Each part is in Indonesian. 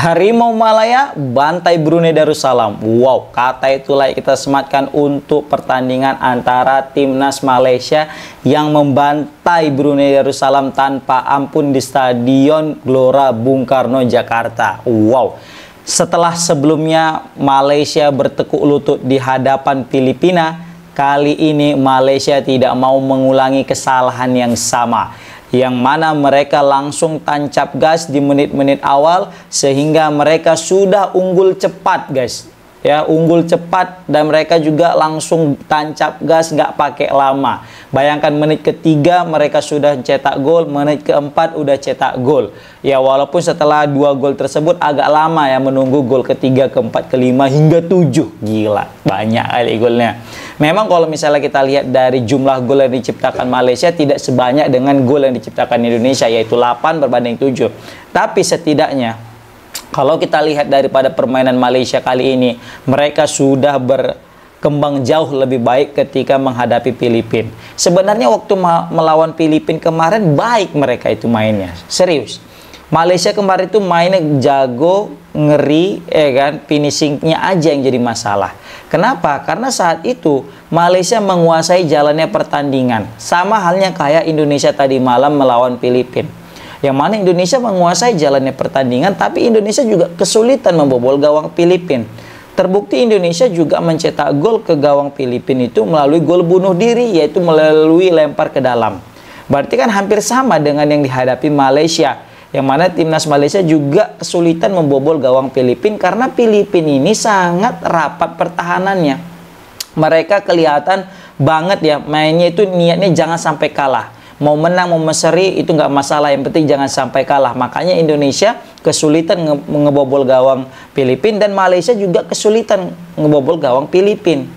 Harimau Malaya bantai Brunei Darussalam. Wow, kata itu layak kita sematkan untuk pertandingan antara timnas Malaysia yang membantai Brunei Darussalam tanpa ampun di Stadion Gelora Bung Karno, Jakarta. Wow, setelah sebelumnya Malaysia bertekuk lutut di hadapan Filipina, kali ini Malaysia tidak mau mengulangi kesalahan yang sama, yang mana mereka langsung tancap gas di menit-menit awal sehingga mereka sudah unggul cepat, guys. Ya, unggul cepat, dan mereka juga langsung tancap gas, nggak pakai lama. Bayangkan menit ketiga mereka sudah cetak gol, menit keempat udah cetak gol. Ya, walaupun setelah 2 gol tersebut agak lama ya menunggu gol ketiga, keempat, kelima hingga 7. Gila, banyak kali golnya. Memang kalau misalnya kita lihat dari jumlah gol yang diciptakan Malaysia tidak sebanyak dengan gol yang diciptakan Indonesia, yaitu 8 berbanding 7. Tapi setidaknya kalau kita lihat daripada permainan Malaysia kali ini, mereka sudah berkembang jauh lebih baik ketika menghadapi Filipina. Sebenarnya waktu melawan Filipina kemarin baik mereka itu mainnya, serius. Malaysia kemarin itu mainnya jago, ngeri, kan, finishingnya aja yang jadi masalah. Kenapa? Karena saat itu Malaysia menguasai jalannya pertandingan. Sama halnya kayak Indonesia tadi malam melawan Filipina, yang mana Indonesia menguasai jalannya pertandingan, tapi Indonesia juga kesulitan membobol gawang Filipina. Terbukti Indonesia juga mencetak gol ke gawang Filipina itu melalui gol bunuh diri, yaitu melalui lempar ke dalam. Berarti kan hampir sama dengan yang dihadapi Malaysia, yang mana timnas Malaysia juga kesulitan membobol gawang Filipina karena Filipina ini sangat rapat pertahanannya. Mereka kelihatan banget ya mainnya itu niatnya jangan sampai kalah. Mau menang, mau seri itu nggak masalah, yang penting jangan sampai kalah. Makanya Indonesia kesulitan ngebobol gawang Filipina, dan Malaysia juga kesulitan ngebobol gawang Filipina.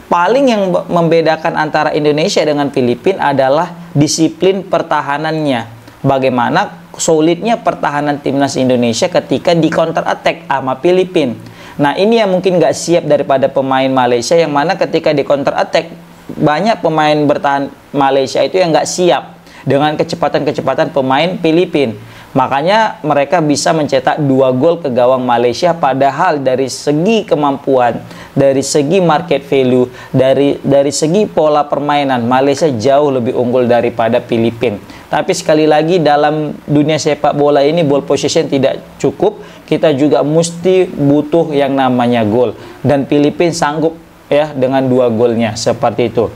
Paling yang membedakan antara Indonesia dengan Filipina adalah disiplin pertahanannya. Bagaimana solidnya pertahanan timnas Indonesia ketika di counter attack sama Filipina. Nah, ini yang mungkin nggak siap daripada pemain Malaysia, yang mana ketika di counter attack banyak pemain bertahan Malaysia itu yang nggak siap dengan kecepatan-kecepatan pemain Filipina. Makanya mereka bisa mencetak 2 gol ke gawang Malaysia, padahal dari segi kemampuan, dari segi market value, dari segi pola permainan, Malaysia jauh lebih unggul daripada Filipina. Tapi sekali lagi dalam dunia sepak bola ini ball possession tidak cukup, kita juga mesti butuh yang namanya gol, dan Filipina sanggup ya dengan 2 golnya seperti itu.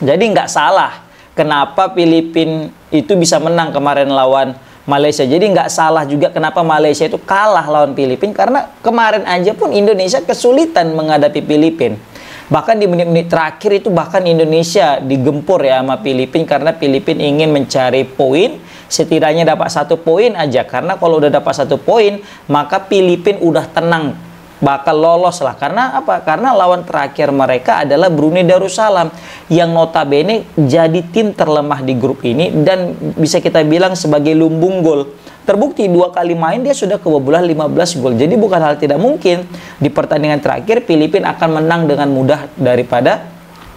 Jadi nggak salah kenapa Filipina itu bisa menang kemarin lawan Malaysia. Jadi nggak salah juga kenapa Malaysia itu kalah lawan Filipina, karena kemarin aja pun Indonesia kesulitan menghadapi Filipina. Bahkan di menit-menit terakhir itu bahkan Indonesia digempur ya sama Filipina, karena Filipina ingin mencari poin, setidaknya dapat 1 poin aja. Karena kalau udah dapat 1 poin, maka Filipina udah tenang, bakal lolos lah. Karena apa? Karena lawan terakhir mereka adalah Brunei Darussalam, yang notabene jadi tim terlemah di grup ini dan bisa kita bilang sebagai lumbung gol. Terbukti 2 kali main dia sudah kebobolan 15 gol. Jadi bukan hal tidak mungkin di pertandingan terakhir Filipina akan menang dengan mudah daripada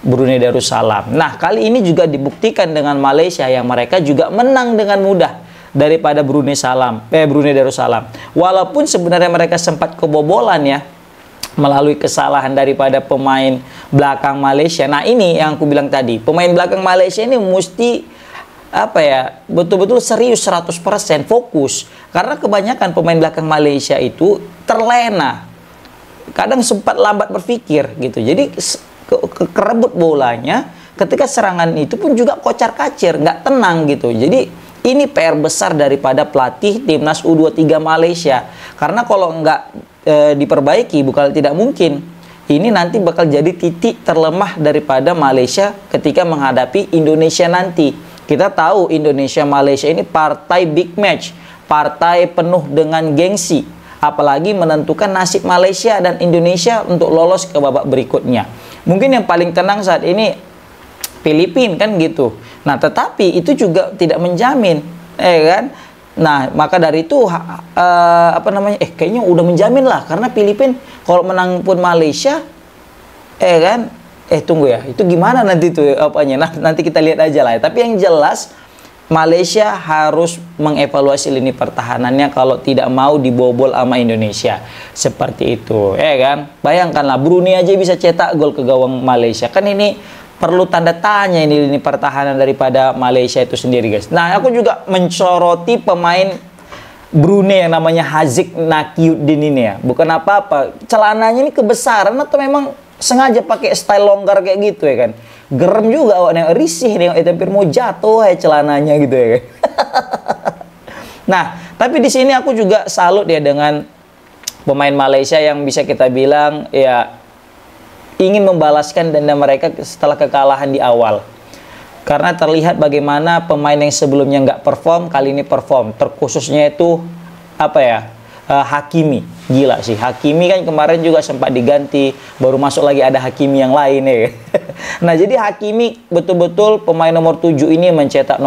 Brunei Darussalam. Nah, kali ini juga dibuktikan dengan Malaysia, yang mereka juga menang dengan mudah daripada Brunei Darussalam. Walaupun sebenarnya mereka sempat kebobolan ya melalui kesalahan daripada pemain belakang Malaysia. Nah, ini yang aku bilang tadi, pemain belakang Malaysia ini mesti betul-betul serius 100% fokus, karena kebanyakan pemain belakang Malaysia itu terlena, kadang sempat lambat berpikir gitu. Jadi kerebut bolanya, ketika serangan itu pun juga kocar-kacir, nggak tenang gitu. Jadi ini PR besar daripada pelatih timnas U23 Malaysia, karena kalau nggak diperbaiki bukan tidak mungkin ini nanti bakal jadi titik terlemah daripada Malaysia ketika menghadapi Indonesia nanti. Kita tahu Indonesia Malaysia ini partai big match, partai penuh dengan gengsi, apalagi menentukan nasib Malaysia dan Indonesia untuk lolos ke babak berikutnya. Mungkin yang paling tenang saat ini Filipina kan gitu. Nah, tetapi itu juga tidak menjamin, kan? Nah, maka dari itu kayaknya udah menjamin lah, karena Filipina kalau menang pun Malaysia, tunggu ya, itu gimana nanti tuh apanya? Nah, nanti kita lihat aja lah. Tapi yang jelas Malaysia harus mengevaluasi lini pertahanannya kalau tidak mau dibobol sama Indonesia. Seperti itu, ya kan? Bayangkanlah Brunei aja bisa cetak gol ke gawang Malaysia. Kan ini perlu tanda tanya ini lini pertahanan daripada Malaysia itu sendiri, guys. Nah, aku juga mensoroti pemain Brunei yang namanya Haziq Nakiuddin ini ya. Bukan apa-apa, celananya ini kebesaran atau memang sengaja pakai style longgar kayak gitu ya kan? Gerem juga awak nengok, risih nengok, hampir mau jatuh ya celananya gitu ya kan? Nah, tapi di sini aku juga salut ya dengan pemain Malaysia yang bisa kita bilang ya ingin membalaskan dendam mereka setelah kekalahan di awal. Karena terlihat bagaimana pemain yang sebelumnya nggak perform, kali ini perform. Terkhususnya itu apa ya? Hakimi. Gila sih, Hakimi kan kemarin juga sempat diganti, baru masuk lagi ada Hakimi yang lain ya. Nah, jadi Hakimi betul-betul pemain nomor 7 ini mencetak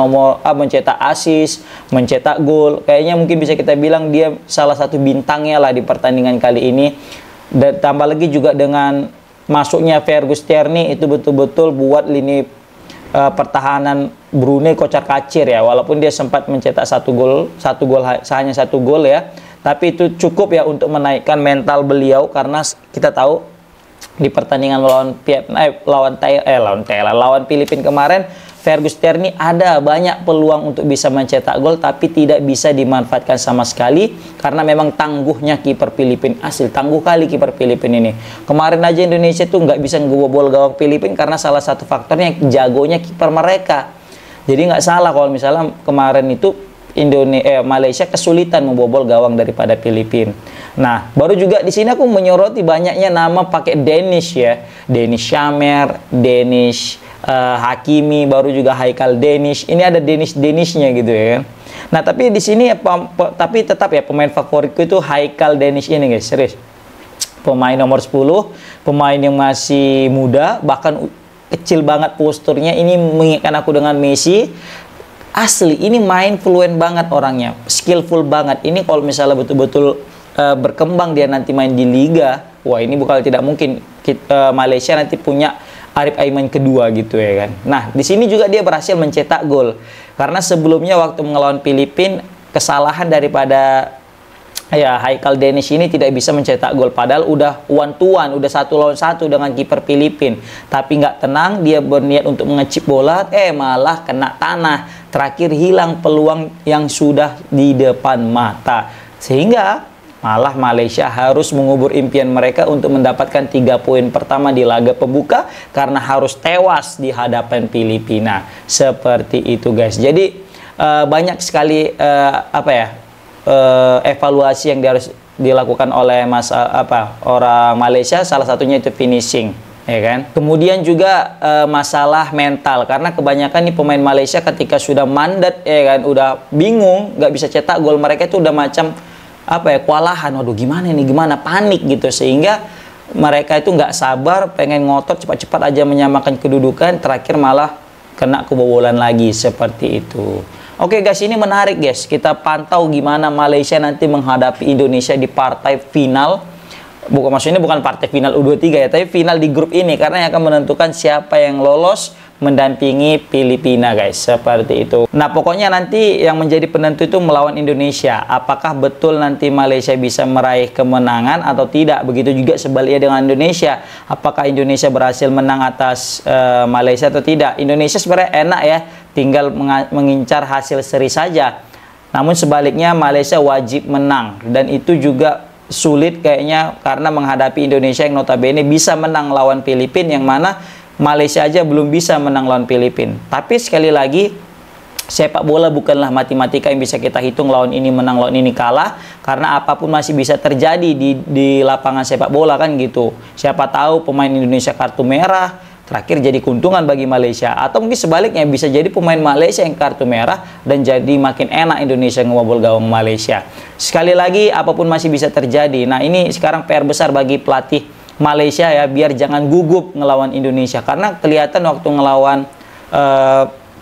assist, mencetak gol. Kayaknya mungkin bisa kita bilang dia salah satu bintangnya lah di pertandingan kali ini. Dan tambah lagi juga dengan masuknya Fergus Tierney itu betul-betul buat lini pertahanan Brunei kocar-kacir ya. Walaupun dia sempat mencetak hanya satu gol ya. Tapi itu cukup ya untuk menaikkan mental beliau, karena kita tahu di pertandingan lawan Filipina kemarin, Fergus Tierney ada banyak peluang untuk bisa mencetak gol tapi tidak bisa dimanfaatkan sama sekali karena memang tangguhnya kiper Filipina. Tangguh kali kiper Filipina ini. Kemarin aja Indonesia tuh nggak bisa ngebobol gawang Filipina karena salah satu faktornya jagonya kiper mereka. Jadi nggak salah kalau misalnya kemarin itu Malaysia kesulitan membobol gawang daripada Filipina. Nah, baru juga di sini aku menyoroti banyaknya nama pakai Danish ya. Danish Shamer, Danish Hakimi, baru juga Haikal Danish. Ini ada Danishnya gitu ya. Nah, tapi di sini tapi tetap ya pemain favoritku itu Haikal Danish ini guys, serius. Pemain nomor 10, pemain yang masih muda, bahkan kecil banget posturnya. Ini mengingatkan aku dengan Messi. Asli, ini main fluent banget orangnya, skillful banget. Ini kalau misalnya betul-betul berkembang dia nanti main di Liga, wah ini bukan tidak mungkin Malaysia nanti punya Arif Aiman kedua gitu ya kan. Nah, di sini juga dia berhasil mencetak gol. Karena sebelumnya waktu melawan Filipina, kesalahan daripada Haikal Danish ini tidak bisa mencetak gol, padahal udah one to one, udah 1 lawan 1 dengan kiper Filipina, tapi nggak tenang, dia berniat untuk mengecip bola, malah kena tanah, terakhir hilang peluang yang sudah di depan mata, sehingga malah Malaysia harus mengubur impian mereka untuk mendapatkan 3 poin pertama di laga pembuka karena harus tewas di hadapan Filipina. Seperti itu guys. Jadi banyak sekali evaluasi yang harus dilakukan oleh orang Malaysia, salah satunya itu finishing ya kan. Kemudian juga masalah mental, karena kebanyakan nih pemain Malaysia ketika sudah mandat ya kan, udah bingung nggak bisa cetak gol, mereka itu udah macam kewalahan, waduh gimana nih, gimana, panik gitu, sehingga mereka itu nggak sabar, pengen ngotot cepat-cepat aja menyamakan kedudukan, terakhir malah kena kebobolan lagi. Seperti itu. Oke guys, ini menarik guys. Kita pantau gimana Malaysia nanti menghadapi Indonesia di partai final. Maksudnya bukan partai final U23 ya, tapi final di grup ini, karena yang akan menentukan siapa yang lolos mendampingi Filipina guys. Seperti itu. Nah, pokoknya nanti yang menjadi penentu itu melawan Indonesia. Apakah betul nanti Malaysia bisa meraih kemenangan atau tidak? Begitu juga sebaliknya dengan Indonesia. Apakah Indonesia berhasil menang atas Malaysia atau tidak? Indonesia sebenarnya enak ya, tinggal mengincar hasil seri saja. Namun sebaliknya Malaysia wajib menang, dan itu juga sulit kayaknya karena menghadapi Indonesia yang notabene bisa menang lawan Filipina, yang mana Malaysia aja belum bisa menang lawan Filipina. Tapi sekali lagi, sepak bola bukanlah matematika yang bisa kita hitung lawan ini menang, lawan ini kalah, karena apapun masih bisa terjadi di lapangan sepak bola kan gitu. Siapa tahu pemain Indonesia kartu merah, terakhir jadi keuntungan bagi Malaysia, atau mungkin sebaliknya bisa jadi pemain Malaysia yang kartu merah dan jadi makin enak Indonesia ngebobol gawang Malaysia. Sekali lagi, apapun masih bisa terjadi. Nah, ini sekarang PR besar bagi pelatih Malaysia ya, biar jangan gugup ngelawan Indonesia, karena kelihatan waktu ngelawan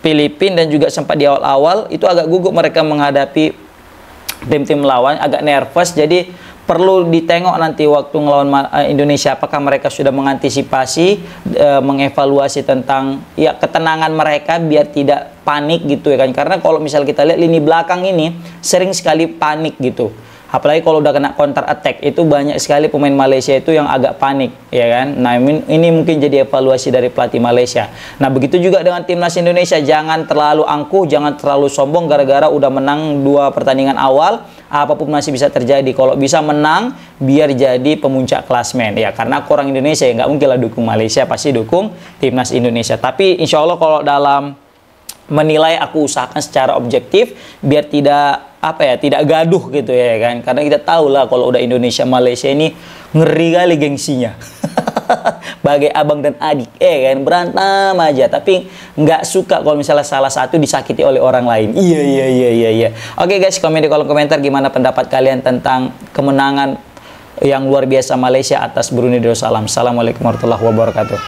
Filipina dan juga sempat di awal-awal itu agak gugup mereka menghadapi tim-tim lawan, agak nervous. Jadi perlu ditengok nanti waktu ngelawan Indonesia, apakah mereka sudah mengantisipasi, mengevaluasi tentang ya ketenangan mereka biar tidak panik gitu ya kan. Karena kalau misal kita lihat lini belakang ini sering sekali panik gitu. Apalagi kalau udah kena counter attack, itu banyak sekali pemain Malaysia itu yang agak panik, ya kan. Nah, ini mungkin jadi evaluasi dari pelatih Malaysia. Nah, begitu juga dengan timnas Indonesia, jangan terlalu angkuh, jangan terlalu sombong gara-gara udah menang 2 pertandingan awal, apapun masih bisa terjadi. Kalau bisa menang, biar jadi pemuncak klasmen, ya. Karena aku orang Indonesia ya, nggak mungkin lah dukung Malaysia, pasti dukung timnas Indonesia. Tapi insya Allah kalau dalam menilai, aku usahakan secara objektif biar tidak tidak gaduh gitu ya kan. Karena kita tahu lah kalau udah Indonesia Malaysia ini ngeri kali gengsinya. Bagai abang dan adik kan, berantem aja tapi nggak suka kalau misalnya salah satu disakiti oleh orang lain. Iya. Oke guys, komen di kolom komentar gimana pendapat kalian tentang kemenangan yang luar biasa Malaysia atas Brunei Darussalam. Assalamualaikum warahmatullahi wabarakatuh.